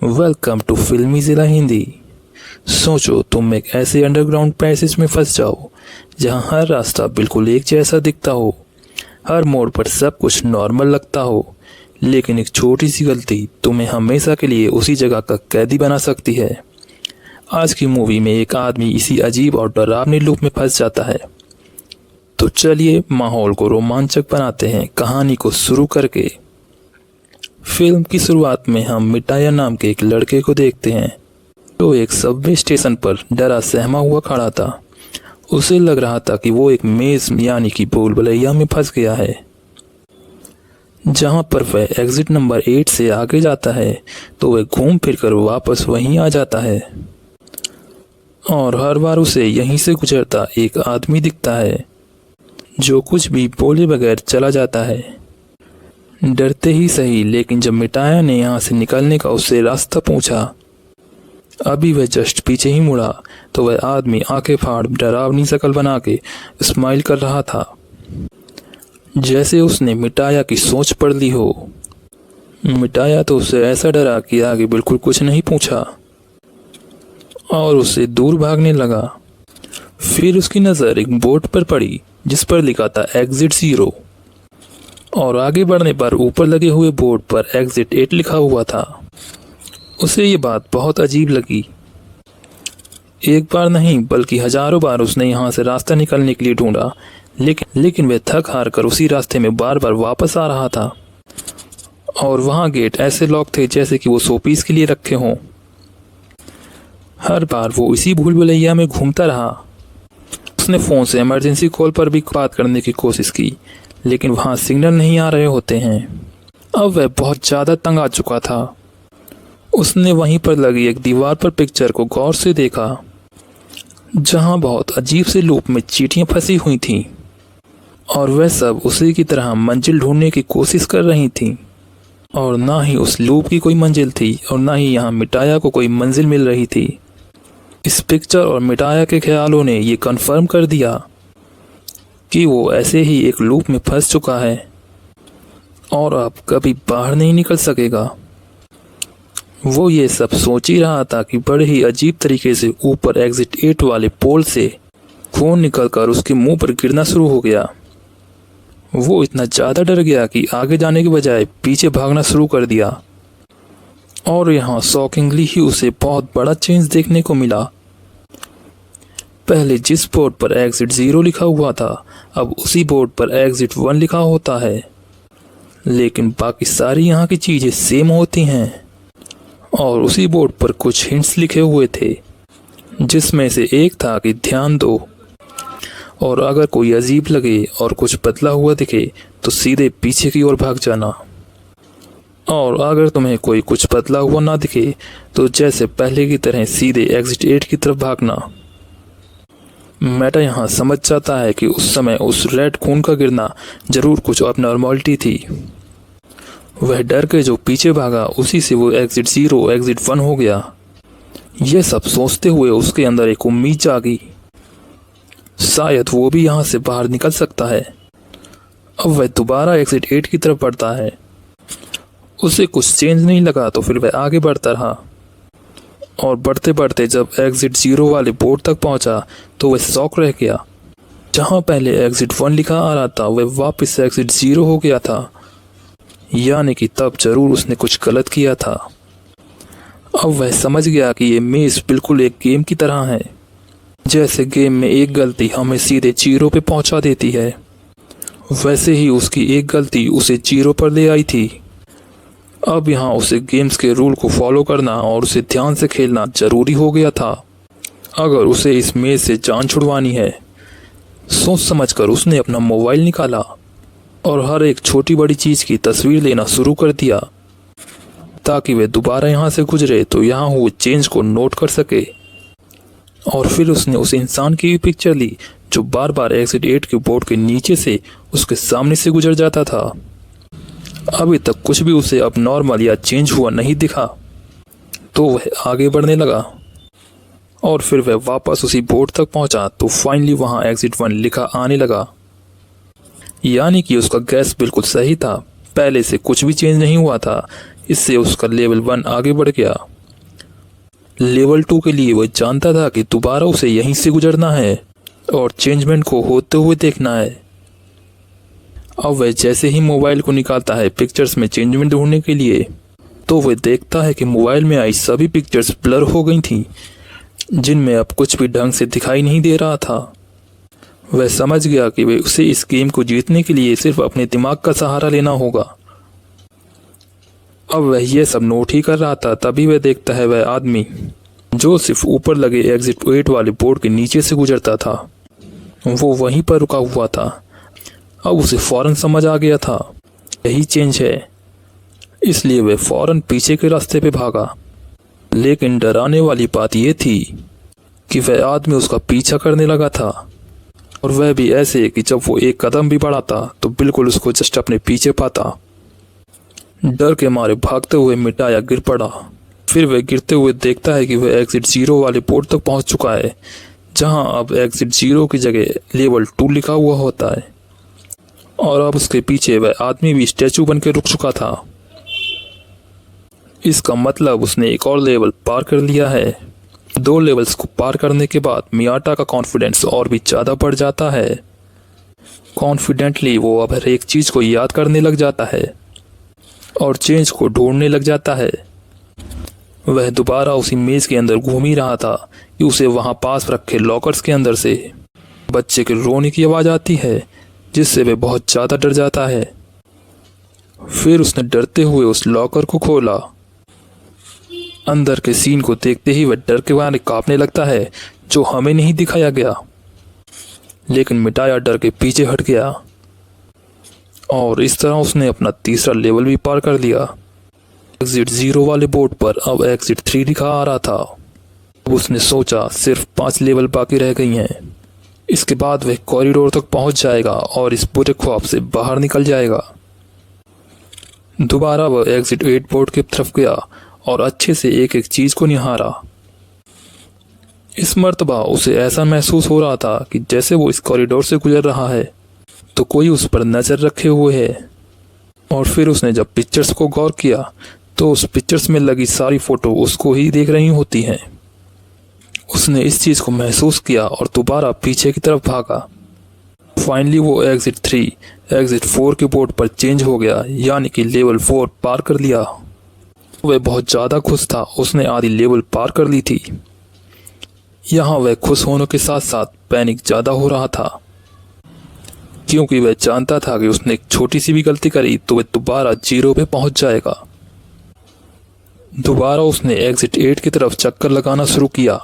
Welcome to फिल्मी ज़िला हिंदी। सोचो तुम एक ऐसे अंडरग्राउंड पैसेज में फंस जाओ जहां हर रास्ता बिल्कुल एक जैसा दिखता हो, हर मोड़ पर सब कुछ नॉर्मल लगता हो, लेकिन एक छोटी सी गलती तुम्हें हमेशा के लिए उसी जगह का कैदी बना सकती है। आज की मूवी में एक आदमी इसी अजीब और डरावनी लूप में फंस जाता है। तो चलिए माहौल को रोमांचक बनाते हैं कहानी को शुरू करके। फिल्म की शुरुआत में हम मिटाया नाम के एक लड़के को देखते हैं जो एक सबवे स्टेशन पर डरा सहमा हुआ खड़ा था। उसे लग रहा था कि वो एक मेज यानी कि भूल भुलैया में फंस गया है। जहां पर वह एग्जिट नंबर 8 से आगे जाता है तो वह घूम फिर कर वापस वहीं आ जाता है और हर बार उसे यहीं से गुजरता एक आदमी दिखता है जो कुछ भी बोले बगैर चला जाता है। डरते ही सही, लेकिन जब मिटाया ने यहाँ से निकलने का उससे रास्ता पूछा, अभी वह जस्ट पीछे ही मुड़ा तो वह आदमी आंखें फाड़ डरावनी शक्ल बना के स्माइल कर रहा था, जैसे उसने मिटाया की सोच पढ़ ली हो। मिटाया तो उससे ऐसा डरा कि आगे बिल्कुल कुछ नहीं पूछा और उससे दूर भागने लगा। फिर उसकी नज़र एक बोर्ड पर पड़ी जिस पर लिखा था एग्जिट 0 और आगे बढ़ने पर ऊपर लगे हुए बोर्ड पर एग्जिट 8 लिखा हुआ था। उसे ये बात बहुत अजीब लगी। एक बार नहीं बल्कि हजारों बार उसने यहाँ से रास्ता निकलने के लिए ढूंढा, लेकिन वह थक हार कर उसी रास्ते में बार बार वापस आ रहा था और वहाँ गेट ऐसे लॉक थे जैसे कि वो शोपीस के लिए रखे हों। हर बार वो इसी भूल भुलैया में घूमता रहा। उसने फ़ोन से इमरजेंसी कॉल पर भी बात करने की कोशिश की, लेकिन वहाँ सिग्नल नहीं आ रहे होते हैं। अब वह बहुत ज़्यादा तंग आ चुका था। उसने वहीं पर लगी एक दीवार पर पिक्चर को गौर से देखा जहाँ बहुत अजीब से लूप में चींटियाँ फंसी हुई थीं और वह सब उसी की तरह मंजिल ढूंढने की कोशिश कर रही थीं। और ना ही उस लूप की कोई मंजिल थी और ना ही यहाँ मिटाया को कोई मंजिल मिल रही थी। इस पिक्चर और मिटाया के ख्यालों ने ये कन्फर्म कर दिया कि वो ऐसे ही एक लूप में फंस चुका है और अब कभी बाहर नहीं निकल सकेगा। वो ये सब सोच ही रहा था कि बड़े ही अजीब तरीके से ऊपर एग्जिट 8 वाले पोल से खून निकलकर उसके मुंह पर गिरना शुरू हो गया। वो इतना ज़्यादा डर गया कि आगे जाने के बजाय पीछे भागना शुरू कर दिया और यहाँ शॉकिंगली ही उसे बहुत बड़ा चेंज देखने को मिला। पहले जिस बोर्ड पर एग्जिट 0 लिखा हुआ था अब उसी बोर्ड पर एग्जिट 1 लिखा होता है, लेकिन बाकी सारी यहाँ की चीज़ें सेम होती हैं और उसी बोर्ड पर कुछ हिंट्स लिखे हुए थे जिसमें से एक था कि ध्यान दो और अगर कोई अजीब लगे और कुछ बदला हुआ दिखे तो सीधे पीछे की ओर भाग जाना, और अगर तुम्हें कोई कुछ बदला हुआ ना दिखे तो जैसे पहले की तरह सीधे एग्जिट 8 की तरफ भागना। मेटा यहाँ समझ जाता है कि उस समय उस रेड खून का गिरना जरूर कुछ अबनॉर्मलिटी थी। वह डर के जो पीछे भागा उसी से वो एग्जिट 0 एग्जिट 1 हो गया। यह सब सोचते हुए उसके अंदर एक उम्मीद जागी, शायद वो भी यहाँ से बाहर निकल सकता है। अब वह दोबारा एग्जिट 8 की तरफ बढ़ता है। उसे कुछ चेंज नहीं लगा तो फिर वह आगे बढ़ता रहा और बढ़ते बढ़ते जब एग्जिट 0 वाले बोर्ड तक पहुंचा तो वह शॉक रह गया। जहां पहले एग्जिट 1 लिखा आ रहा था वह वापस एग्जिट 0 हो गया था, यानी कि तब जरूर उसने कुछ गलत किया था। अब वह समझ गया कि ये मेज बिल्कुल एक गेम की तरह है। जैसे गेम में एक गलती हमें सीधे 0 पे पहुंचा देती है, वैसे ही उसकी एक गलती उसे 0 पर ले आई थी। अब यहाँ उसे गेम्स के रूल को फॉलो करना और उसे ध्यान से खेलना जरूरी हो गया था अगर उसे इस मेज से जान छुड़वानी है। सोच समझकर उसने अपना मोबाइल निकाला और हर एक छोटी बड़ी चीज़ की तस्वीर लेना शुरू कर दिया ताकि वे दोबारा यहाँ से गुजरे तो यहाँ हुए चेंज को नोट कर सके। और फिर उसने उस इंसान की भी पिक्चर ली जो बार बार एग्जिट 8 के बोर्ड के नीचे से उसके सामने से गुजर जाता था। अभी तक कुछ भी उसे अब नॉर्मल या चेंज हुआ नहीं दिखा तो वह आगे बढ़ने लगा और फिर वह वापस उसी बोर्ड तक पहुंचा तो फाइनली वहां एग्जिट 1 लिखा आने लगा, यानी कि उसका गैस बिल्कुल सही था। पहले से कुछ भी चेंज नहीं हुआ था, इससे उसका लेवल 1 आगे बढ़ गया। लेवल 2 के लिए वह जानता था कि दोबारा उसे यहीं से गुजरना है और चेंजमेंट को होते हुए देखना है। अब वह जैसे ही मोबाइल को निकालता है पिक्चर्स में चेंजमेंट ढूंढने के लिए, तो वह देखता है कि मोबाइल में आई सभी पिक्चर्स ब्लर हो गई थी, जिनमें अब कुछ भी ढंग से दिखाई नहीं दे रहा था। वह समझ गया कि वह उसे इस गेम को जीतने के लिए सिर्फ अपने दिमाग का सहारा लेना होगा। अब वह यह सब नोट ही कर रहा था, तभी वह देखता है वह आदमी जो सिर्फ ऊपर लगे एग्जिट 8 वाले बोर्ड के नीचे से गुजरता था, वो वहीं पर रुका हुआ था। अब उसे फौरन समझ आ गया था यही चेंज है, इसलिए वह फौरन पीछे के रास्ते पे भागा। लेकिन डराने वाली बात यह थी कि वह आदमी उसका पीछा करने लगा था, और वह भी ऐसे कि जब वो एक कदम भी बढ़ाता तो बिल्कुल उसको जस्ट अपने पीछे पाता। डर के मारे भागते हुए मिटाया गिर पड़ा। फिर वह गिरते हुए देखता है कि वह एग्जिट 0 वाले बोर्ड तक पहुंच चुका है, जहां अब एग्जिट 0 की जगह लेवल 2 लिखा हुआ होता है, और अब उसके पीछे वह आदमी भी स्टैचू बन के रुक चुका था। इसका मतलब उसने एक और लेवल पार कर लिया है। 2 लेवल्स को पार करने के बाद मियाटा का कॉन्फिडेंस और भी ज़्यादा बढ़ जाता है। कॉन्फिडेंटली वो अब हर एक चीज़ को याद करने लग जाता है और चेंज को ढूंढने लग जाता है। वह दोबारा उसी मेज़ के अंदर घूम ही रहा था कि उसे वहाँ पास रखे लॉकर्स के अंदर से बच्चे के रोने की आवाज़ आती है, जिससे वह बहुत ज़्यादा डर जाता है। फिर उसने डरते हुए उस लॉकर को खोला। अंदर के सीन को देखते ही वह डर के मारे कांपने लगता है, जो हमें नहीं दिखाया गया। लेकिन मिटाया डर के पीछे हट गया और इस तरह उसने अपना तीसरा लेवल भी पार कर लिया। एग्जिट 0 वाले बोर्ड पर अब एग्जिट 3 लिखा आ रहा था। अब उसने सोचा सिर्फ 5 लेवल बाकी रह गई हैं। इसके बाद वह कॉरिडोर तक पहुंच जाएगा और इस बुरे ख्वाब से बाहर निकल जाएगा। दोबारा वह एग्जिट 8 बोर्ड की तरफ गया और अच्छे से एक एक चीज को निहारा। इस मर्तबा उसे ऐसा महसूस हो रहा था कि जैसे वो इस कॉरिडोर से गुजर रहा है तो कोई उस पर नजर रखे हुए है। और फिर उसने जब पिक्चर्स को गौर किया तो उस पिक्चर्स में लगी सारी फोटो उसको ही देख रही होती हैं। उसने इस चीज को महसूस किया और दोबारा पीछे की तरफ भागा। फाइनली वो एग्जिट 3 एग्जिट 4 के बोर्ड पर चेंज हो गया, यानी कि लेवल 4 पार कर लिया। वह बहुत ज़्यादा खुश था, उसने आधी लेवल पार कर ली थी। यहाँ वह खुश होने के साथ साथ पैनिक ज़्यादा हो रहा था, क्योंकि वह जानता था कि उसने एक छोटी सी भी गलती करी तो वह दोबारा 0 पे पहुंच जाएगा। दोबारा उसने एग्जिट 8 की तरफ चक्कर लगाना शुरू किया।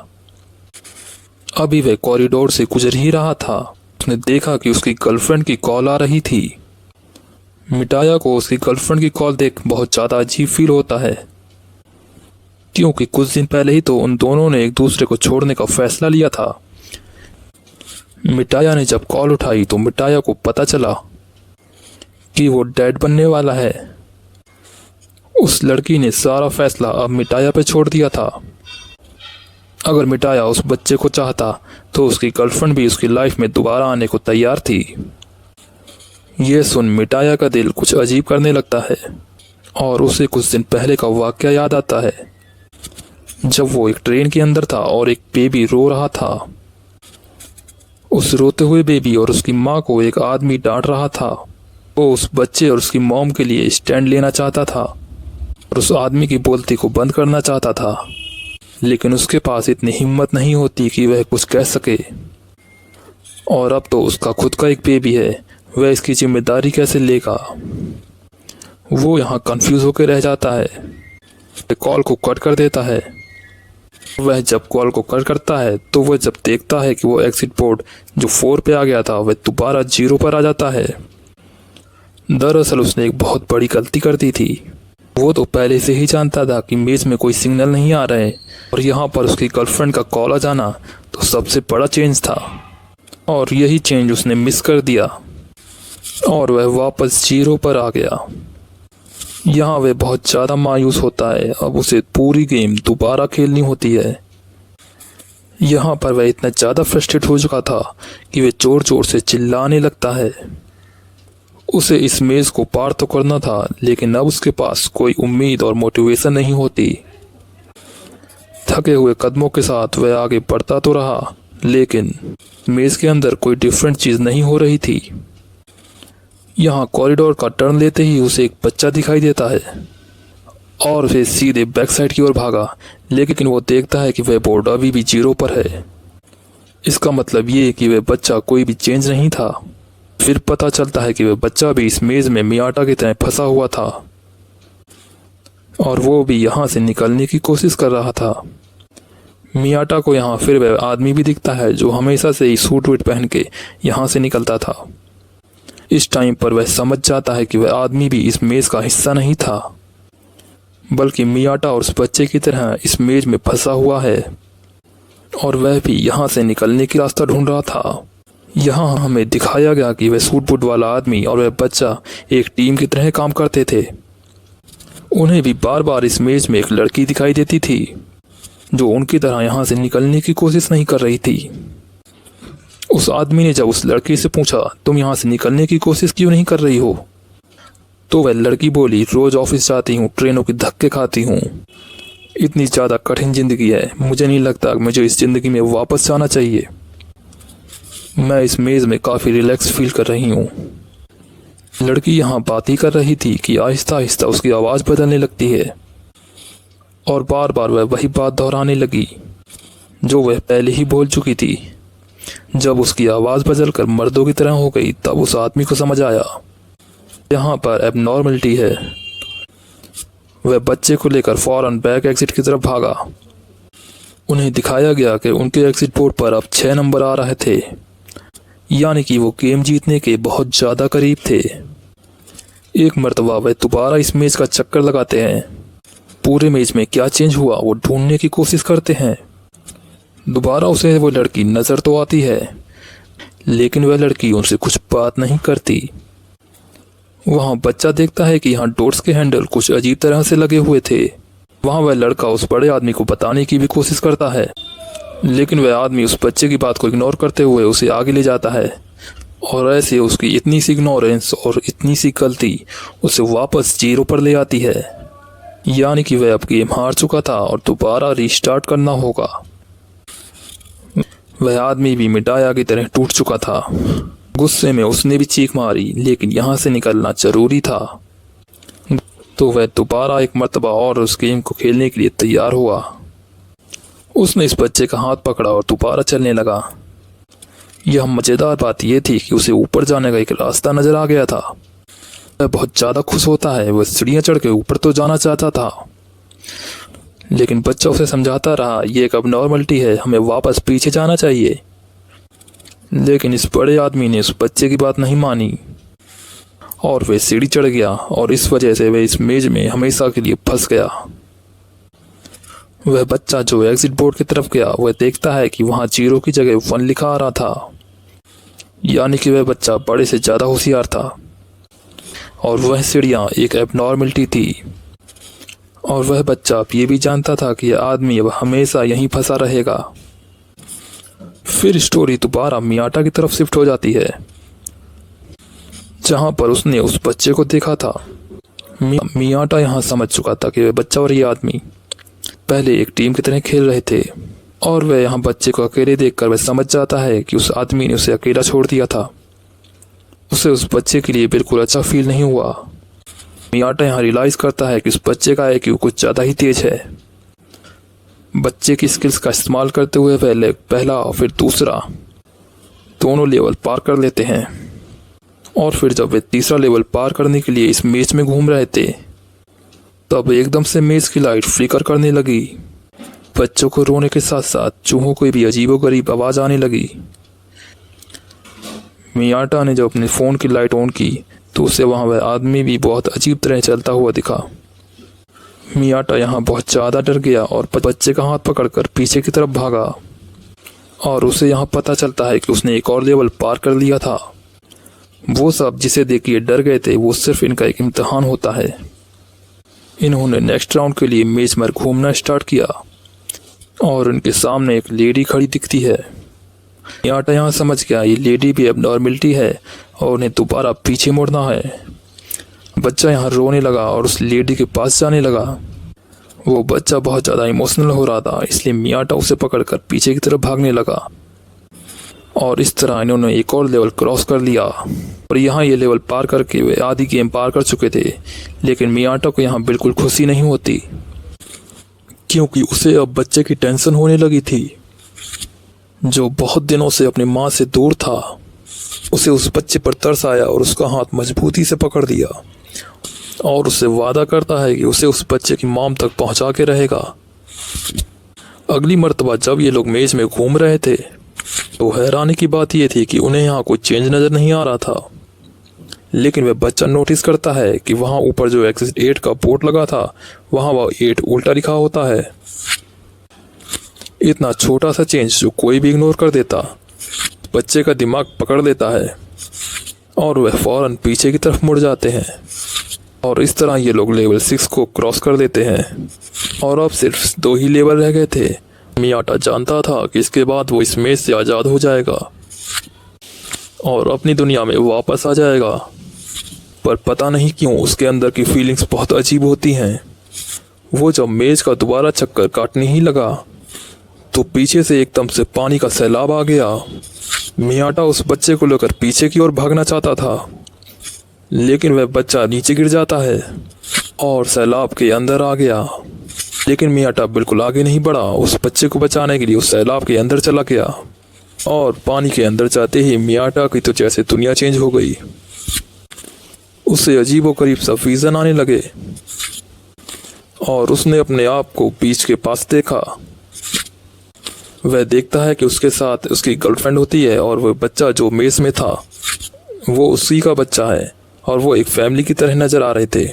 अभी वह कॉरिडोर से गुजर ही रहा था, उसने देखा कि उसकी गर्लफ्रेंड की कॉल आ रही थी। मिटाया को उसकी गर्लफ्रेंड की कॉल देख बहुत ज़्यादा अजीब फील होता है, क्योंकि कुछ दिन पहले ही तो उन दोनों ने एक दूसरे को छोड़ने का फैसला लिया था। मिटाया ने जब कॉल उठाई तो मिटाया को पता चला कि वो डेड बनने वाला है। उस लड़की ने सारा फैसला अब मिटाया पे छोड़ दिया था। अगर मिटाया उस बच्चे को चाहता तो उसकी गर्लफ्रेंड भी उसकी लाइफ में दोबारा आने को तैयार थी। यह सुन मिटाया का दिल कुछ अजीब करने लगता है और उसे कुछ दिन पहले का वाकया याद आता है, जब वो एक ट्रेन के अंदर था और एक बेबी रो रहा था। उस रोते हुए बेबी और उसकी माँ को एक आदमी डांट रहा था। वो उस बच्चे और उसकी मॉम के लिए स्टैंड लेना चाहता था और उस आदमी की बोलती को बंद करना चाहता था, लेकिन उसके पास इतनी हिम्मत नहीं होती कि वह कुछ कह सके। और अब तो उसका खुद का एक बेबी है, वह इसकी जिम्मेदारी कैसे लेगा। वो यहाँ कंफ्यूज होकर रह जाता है। कॉल को कट कर देता है। वह जब कॉल को कट करता है तो वह जब देखता है कि वो एग्जिट बोर्ड जो 4 पे आ गया था वह दोबारा 0 पर आ जाता है। दरअसल उसने एक बहुत बड़ी गलती कर दी थी। वो तो पहले से ही जानता था कि मेज में कोई सिग्नल नहीं आ रहे और यहाँ पर उसकी गर्लफ्रेंड का कॉल आ जाना तो सबसे बड़ा चेंज था, और यही चेंज उसने मिस कर दिया और वह वापस 0 पर आ गया। यहाँ वह बहुत ज़्यादा मायूस होता है। अब उसे पूरी गेम दोबारा खेलनी होती है। यहाँ पर वह इतना ज़्यादा फ्रस्ट्रेट हो चुका था कि वह जोर जोर से चिल्लाने लगता है। उसे इस मेज़ को पार तो करना था, लेकिन अब उसके पास कोई उम्मीद और मोटिवेशन नहीं होती। थके हुए कदमों के साथ वह आगे बढ़ता तो रहा, लेकिन मेज के अंदर कोई डिफरेंट चीज नहीं हो रही थी। यहाँ कॉरिडोर का टर्न लेते ही उसे एक बच्चा दिखाई देता है और वे सीधे बैक साइड की ओर भागा, लेकिन वो देखता है कि वह बोर्ड अभी भी 0 पर है। इसका मतलब ये कि वह बच्चा कोई भी चेंज नहीं था। फिर पता चलता है कि वह बच्चा भी इस मेज में मियाटा की तरह फंसा हुआ था और वो भी यहाँ से निकलने की कोशिश कर रहा था। मियाटा को यहाँ फिर वह आदमी भी दिखता है जो हमेशा से ही सूट वूट पहन के यहाँ से निकलता था। इस टाइम पर वह समझ जाता है कि वह आदमी भी इस मेज का हिस्सा नहीं था, बल्कि मियाटा और उस बच्चे की तरह इस मेज में फंसा हुआ है और वह भी यहाँ से निकलने की रास्ता ढूंढ रहा था। यहाँ हमें दिखाया गया कि वह सूट बूट वाला आदमी और वह बच्चा एक टीम की तरह काम करते थे। उन्हें भी बार बार इस मेज में एक लड़की दिखाई देती थी जो उनकी तरह यहाँ से निकलने की कोशिश नहीं कर रही थी। उस आदमी ने जब उस लड़की से पूछा, तुम यहाँ से निकलने की कोशिश क्यों नहीं कर रही हो, तो वह लड़की बोली, रोज ऑफिस जाती हूँ, ट्रेनों के धक्के खाती हूँ, इतनी ज़्यादा कठिन जिंदगी है, मुझे नहीं लगता मुझे इस जिंदगी में वापस जाना चाहिए। मैं इस मेज में काफ़ी रिलैक्स फील कर रही हूँ। लड़की यहाँ बात ही कर रही थी कि आहिस्ता आहिस्ता उसकी आवाज़ बदलने लगती है और बार बार वह वही बात दोहराने लगी जो वह पहले ही बोल चुकी थी। जब उसकी आवाज़ बदलकर मर्दों की तरह हो गई तब उस आदमी को समझ आया यहाँ पर एबनॉर्मलिटी है। वह बच्चे को लेकर फौरन बैक एग्जिट की तरफ भागा। उन्हें दिखाया गया कि उनके एग्जिट बोर्ड पर अब 6 नंबर आ रहे थे, यानी कि वो गेम जीतने के बहुत ज़्यादा करीब थे। एक मर्तबा वह दोबारा इस मेज का चक्कर लगाते हैं। पूरे मेज में क्या चेंज हुआ वो ढूंढने की कोशिश करते हैं। दोबारा उसे वो लड़की नज़र तो आती है, लेकिन वह लड़की उनसे कुछ बात नहीं करती। वहाँ बच्चा देखता है कि यहाँ डोर्स के हैंडल कुछ अजीब तरह से लगे हुए थे। वहाँ वह लड़का उस बड़े आदमी को बताने की भी कोशिश करता है, लेकिन वह आदमी उस बच्चे की बात को इग्नोर करते हुए उसे आगे ले जाता है और ऐसे उसकी इतनी सी इग्नोरेंस और इतनी सी गलती उसे वापस 0 पर ले आती है, यानी कि वह अब गेम हार चुका था और दोबारा रीस्टार्ट करना होगा। वह आदमी भी मिडाया की तरह टूट चुका था। गुस्से में उसने भी चीख मारी, लेकिन यहाँ से निकलना जरूरी था, तो वह दोबारा एक मर्तबा और उस गेम को खेलने के लिए तैयार हुआ। उसने इस बच्चे का हाथ पकड़ा और दोबारा चलने लगा। यह मज़ेदार बात यह थी कि उसे ऊपर जाने का एक रास्ता नजर आ गया था। वह बहुत ज़्यादा खुश होता है। वह सीढ़ियाँ चढ़ के ऊपर तो जाना चाहता था, लेकिन बच्चा उसे समझाता रहा, यह एक अबनॉर्मलिटी है, हमें वापस पीछे जाना चाहिए। लेकिन इस बड़े आदमी ने उस बच्चे की बात नहीं मानी और वह सीढ़ी चढ़ गया और इस वजह से वह इस मेज में हमेशा के लिए फंस गया। वह बच्चा जो एग्जिट बोर्ड की तरफ गया, वह देखता है कि वहाँ 0 की जगह 1 लिखा आ रहा था, यानी कि वह बच्चा बड़े से ज़्यादा होशियार था और वह सीढ़ियाँ एक एबनॉर्मलिटी थी। और वह बच्चा अब ये भी जानता था कि यह आदमी अब हमेशा यहीं फंसा रहेगा। फिर स्टोरी दोबारा मियाटा की तरफ शिफ्ट हो जाती है, जहाँ पर उसने उस बच्चे को देखा था। मियाटा यहाँ समझ चुका था कि वह बच्चा और ये आदमी पहले एक टीम की तरह खेल रहे थे और वह यहाँ बच्चे को अकेले देखकर वह समझ जाता है कि उस आदमी ने उसे अकेला छोड़ दिया था। उसे उस बच्चे के लिए बिल्कुल अच्छा फील नहीं हुआ। मियाटा यहाँ रियलाइज़ करता है कि उस बच्चे का IQ कुछ ज़्यादा ही तेज है। बच्चे की स्किल्स का इस्तेमाल करते हुए पहले पहला और फिर दूसरा दोनों लेवल पार कर लेते हैं और फिर जब वे तीसरा लेवल पार करने के लिए इस मेज में घूम रहे थे, तब एकदम से मेज की लाइट फ्लिकर करने लगी। बच्चों को रोने के साथ साथ चूहों को भी अजीबोगरीब आवाज़ आने लगी। मियाटा ने जब अपने फ़ोन की लाइट ऑन की तो उसे वहाँ वह आदमी भी बहुत अजीब तरह चलता हुआ दिखा। मियाटा यहाँ बहुत ज़्यादा डर गया और बच्चे का हाथ पकड़कर पीछे की तरफ भागा और उसे यहाँ पता चलता है कि उसने एक और लेवल पार कर लिया था। वो सब जिसे देख के डर गए थे, वो सिर्फ इनका एक इम्तिहान होता है। इन्होंने नेक्स्ट राउंड के लिए मेज पर घूमना स्टार्ट किया और उनके सामने एक लेडी खड़ी दिखती है। मियाटा यहाँ समझ गया ये लेडी भी एबनॉर्मलिटी है और उन्हें दोबारा पीछे मुड़ना है। बच्चा यहाँ रोने लगा और उस लेडी के पास जाने लगा। वो बच्चा बहुत ज़्यादा इमोशनल हो रहा था, इसलिए मियाटा उसे पकड़कर पीछे की तरफ भागने लगा और इस तरह इन्होंने एक और लेवल क्रॉस कर लिया। और यहाँ ये लेवल पार करके वे आधी गेम पार कर चुके थे, लेकिन मियाटा को यहाँ बिल्कुल खुशी नहीं होती, क्योंकि उसे अब बच्चे की टेंशन होने लगी थी, जो बहुत दिनों से अपनी माँ से दूर था। उसे उस बच्चे पर तरस आया और उसका हाथ मजबूती से पकड़ लिया और उससे वादा करता है कि उसे उस बच्चे की मॉम तक पहुंचा के रहेगा। अगली मर्तबा जब ये लोग मेज में घूम रहे थे तो हैरानी की बात यह थी कि उन्हें यहाँ कोई चेंज नज़र नहीं आ रहा था, लेकिन वह बच्चा नोटिस करता है कि वहाँ ऊपर जो एग्जिट 8 का बोर्ड लगा था वहाँ वह 8 उल्टा लिखा होता है। इतना छोटा सा चेंज जो कोई भी इग्नोर कर देता, बच्चे का दिमाग पकड़ लेता है और वह फौरन पीछे की तरफ मुड़ जाते हैं। और इस तरह ये लोग लेवल 6 को क्रॉस कर देते हैं और अब सिर्फ 2 ही लेवल रह गए थे। मियाटा जानता था कि इसके बाद वो इस मेज से आज़ाद हो जाएगा और अपनी दुनिया में वापस आ जाएगा, पर पता नहीं क्यों उसके अंदर की फीलिंग्स बहुत अजीब होती हैं। वो जब मेज का दोबारा चक्कर काटने ही लगा तो पीछे से एकदम से पानी का सैलाब आ गया। मियाटा उस बच्चे को लेकर पीछे की ओर भागना चाहता था, लेकिन वह बच्चा नीचे गिर जाता है और सैलाब के अंदर आ गया। लेकिन मियाटा बिल्कुल आगे नहीं बढ़ा, उस बच्चे को बचाने के लिए उस सैलाब के अंदर चला गया और पानी के अंदर जाते ही मियाटा की तो जैसे दुनिया चेंज हो गई। उसे अजीबोगरीब सा विजन आने लगे और उसने अपने आप को बीच के पास देखा। वह देखता है कि उसके साथ उसकी गर्लफ्रेंड होती है और वह बच्चा जो मेज में था वो उसी का बच्चा है और वो एक फैमिली की तरह नज़र आ रहे थे।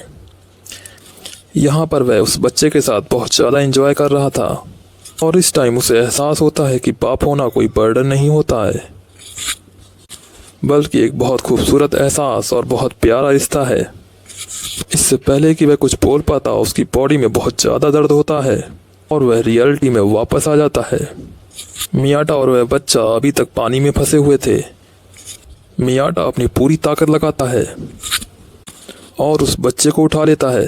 यहाँ पर वह उस बच्चे के साथ बहुत ज़्यादा एंजॉय कर रहा था और इस टाइम उसे एहसास होता है कि बाप होना कोई बर्डन नहीं होता है, बल्कि एक बहुत खूबसूरत एहसास और बहुत प्यारा रिश्ता है। इससे पहले कि वह कुछ बोल पाता, उसकी बॉडी में बहुत ज़्यादा दर्द होता है और वह रियलिटी में वापस आ जाता है। मियाटा और वह बच्चा अभी तक पानी में फंसे हुए थे। मियाटा अपनी पूरी ताकत लगाता है और उस बच्चे को उठा लेता है।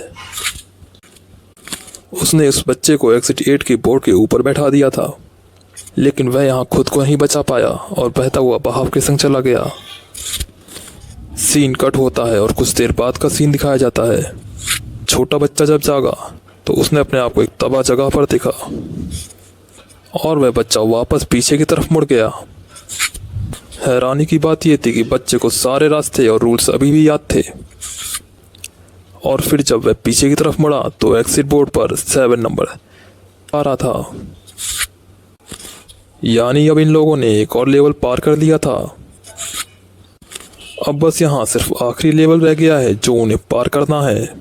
उसने उस बच्चे को एग्जिट 8 के बोर्ड के ऊपर बैठा दिया था, लेकिन वह यहाँ खुद को नहीं बचा पाया और बहता हुआ बहाव के संग चला गया। सीन कट होता है और कुछ देर बाद का सीन दिखाया जाता है। छोटा बच्चा जब जागा तो उसने अपने आप को एक तबाह जगह पर देखा और वह बच्चा वापस पीछे की तरफ मुड़ गया। हैरानी की बात यह थी कि बच्चे को सारे रास्ते और रूल्स अभी भी याद थे और फिर जब वह पीछे की तरफ मुड़ा तो एग्जिट बोर्ड पर 7 नंबर आ रहा था, यानी अब इन लोगों ने एक और लेवल पार कर लिया था। अब बस यहाँ सिर्फ आखिरी लेवल रह गया है जो उन्हें पार करना है,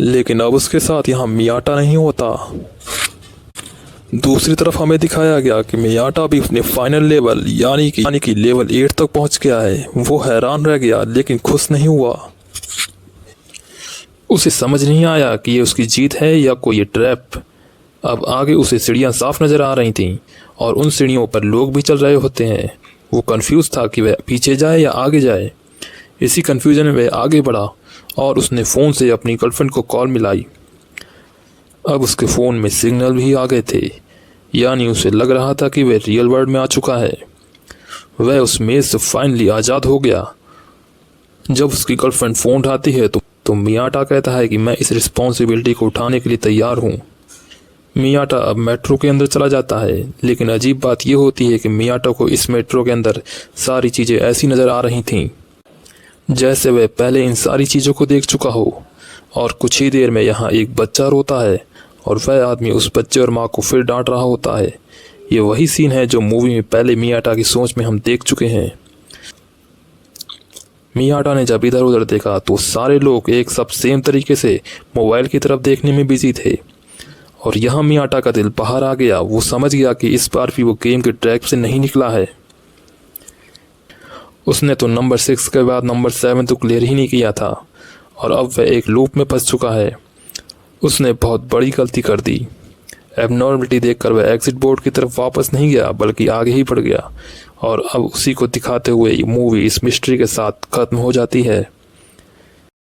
लेकिन अब उसके साथ यहाँ मियाटा नहीं होता। दूसरी तरफ हमें दिखाया गया कि मियाटा भी अपने फाइनल लेवल यानी कि लेवल 8 तक पहुँच गया है। वो हैरान रह गया लेकिन खुश नहीं हुआ। उसे समझ नहीं आया कि ये उसकी जीत है या कोई ये ट्रैप। अब आगे उसे सीढ़ियाँ साफ नज़र आ रही थीं और उन सीढ़ियों पर लोग भी चल रहे होते हैं। वो कंफ्यूज था कि वह पीछे जाए या आगे जाए। इसी कंफ्यूजन में वह आगे बढ़ा और उसने फ़ोन से अपनी गर्लफ्रेंड को कॉल मिलाई। अब उसके फ़ोन में सिग्नल भी आ गए थे, यानी उसे लग रहा था कि वह रियल वर्ल्ड में आ चुका है। वह उस मेज से फाइनली आज़ाद हो गया। जब उसकी गर्लफ्रेंड फ़ोन उठाती है तो मियाटा कहता है कि मैं इस रिस्पॉन्सिबिलिटी को उठाने के लिए तैयार हूँ। मियाटा अब मेट्रो के अंदर चला जाता है, लेकिन अजीब बात यह होती है कि मियाटा को इस मेट्रो के अंदर सारी चीज़ें ऐसी नज़र आ रही थीं जैसे वह पहले इन सारी चीज़ों को देख चुका हो। और कुछ ही देर में यहाँ एक बच्चा रोता है और वह आदमी उस बच्चे और माँ को फिर डांट रहा होता है। ये वही सीन है जो मूवी में पहले मियाटा की सोच में हम देख चुके हैं। मियाटा ने जब इधर उधर देखा तो सारे लोग एक सब सेम तरीके से मोबाइल की तरफ देखने में बिजी थे और यहाँ मियाटा का दिल बाहर आ गया। वो समझ गया कि इस बार भी वो गेम के ट्रैक से नहीं निकला है। उसने तो नंबर 6 के बाद नंबर 7 तो क्लियर ही नहीं किया था और अब वह एक लूप में फंस चुका है। उसने बहुत बड़ी गलती कर दी। एबनॉर्मलिटी देखकर वह एग्जिट बोर्ड की तरफ वापस नहीं गया बल्कि आगे ही बढ़ गया और अब उसी को दिखाते हुए मूवी इस मिस्ट्री के साथ खत्म हो जाती है।